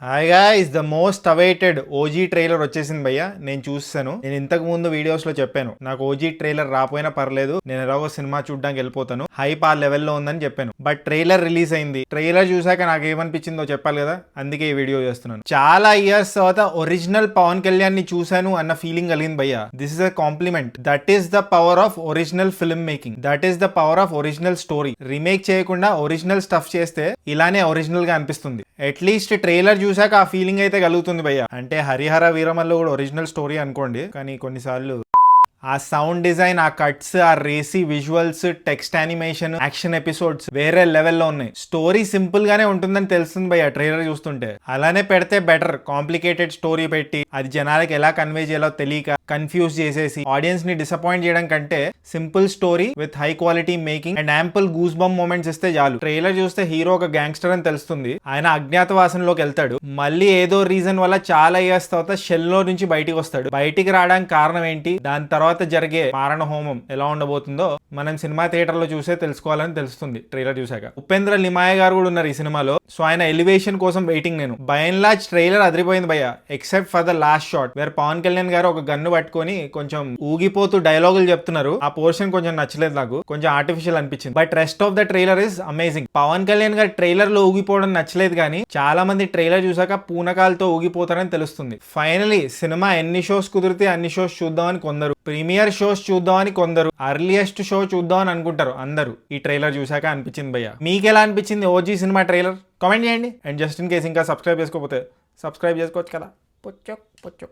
Hi guys, the most awaited OG trailer వచ్చేసింది భయ్య. నేను చూసాను. నేను ఇంతకు ముందు వీడియోస్ లో చెప్పాను, నాకు ఓజీ ట్రైలర్ రాపోయినా పర్లేదు, నేను ఎలాగో సినిమా చూడడానికి వెళ్ళిపోతాను, హైప్ ఆ లెవెల్లో ఉందని చెప్పాను. బట్ ట్రైలర్ రిలీజ్ అయింది. ట్రైలర్ చూసాక నాకు ఏమనిపించిందో చెప్పాలి కదా, అందుకే ఈ వీడియో చేస్తున్నాను. చాలా ఇయర్స్ తర్వాత ఒరిజినల్ పవన్ కళ్యాణ్ ని చూశాను అన్న ఫీలింగ్ కలిగింది భయ్య. This is a compliment. That is the power of original film making. That is the power of original story. Remake చేయకుండా ఒరిజినల్ స్టఫ్ చేస్తే ఇలానే ఒరిజినల్ గా అనిపిస్తుంది. అట్లీస్ట్ ట్రైలర్ చూసాక ఆ ఫీలింగ్ అయితే కలుగుతుంది భయ్య. అంటే హరిహర వీరమల్లో కూడా ఒరిజినల్ స్టోరీ అనుకోండి, కానీ కొన్నిసార్లు ఆ సౌండ్ డిజైన్, ఆ కట్స్, ఆ racy visuals, text animation, action episodes వేరే లెవెల్లో ఉన్నాయి. స్టోరీ సింపుల్ గానే ఉంటుందని తెలుస్తుంది భయ్య ట్రైలర్ చూస్తుంటే. అలానే పెడితే బెటర్. కాంప్లికేటెడ్ స్టోరీ పెట్టి అది జనాలకి ఎలా కన్వే చేయాలో తెలియక కన్ఫ్యూజ్ చేసేసి ఆడియన్స్ ని డిసప్పాయింట్ చేయడం కంటే simple story with high quality making and ample goose bump moments ఇస్తే చాలు. ట్రైలర్ చూస్తే హీరో ఒక గ్యాంగ్స్టర్ అని తెలుస్తుంది. ఆయన అజ్ఞాతవాసంలోకి వెళ్తాడు. మళ్ళీ ఏదో రీజన్ వల్ల చాలా ఇయర్స్ తర్వాత షెల్ లో నుంచి బయటికి వస్తాడు. బయటికి రావడానికి కారణం ఏంటి, దాని తర్వాత జరిగే మారణ హోమం ఎలా ఉండబోతుందో మనం సినిమా థియేటర్ లో చూసే తెలుసుకోవాలని తెలుస్తుంది ట్రైలర్ చూసాక. ఉపేంద్ర లిమాయ గారు కూడా ఉన్నారు ఈ సినిమాలో. సో ఆయన ఎలివేషన్ కోసం వెయిటింగ్ నేను. బై అండ్ లార్జ్ ట్రైలర్ అదిరిపోయింది భయ్య, except for the last shot where Pawan Kalyan గారు ఒక గన్ను పట్టుకొని కొంచెం ఊగిపోతూ డైలాగులు చెప్తున్నారు. ఆ పోర్షన్ కొంచెం నచ్చలేదు నాకు, కొంచెం ఆర్టిఫిషియల్ అనిపించింది. But rest of the trailer is amazing. Pawan Kalyan గారు ట్రైలర్ లో ఊగిపోవడం నచ్చలేదు, కానీ చాలా మంది ట్రైలర్ చూసాక పూనకాలతో ఊగిపోతారని తెలుస్తుంది. ఫైనలీ సినిమా ఎన్ని షోస్ కుదిరితే అన్ని షోస్ చూద్దామని కొందరు, ప్రీమియర్ షోస్ చూద్దామని కొందరు, అర్లియస్ట్ షో చూద్దామని అనుకుంటారు అందరూ. ఈ ట్రైలర్ చూసాక అనిపించింది భయ్య. మీకు ఎలా అనిపించింది ఓజీ సినిమా ట్రైలర్? కామెంట్ చేయండి. అండ్ జస్ట్ ఇన్ కేస్ ఇంకా సబ్స్క్రైబ్ చేసుకోకపోతే సబ్స్క్రైబ్ చేసుకోవచ్చు కదా. పొచ్చో పొచ్చో.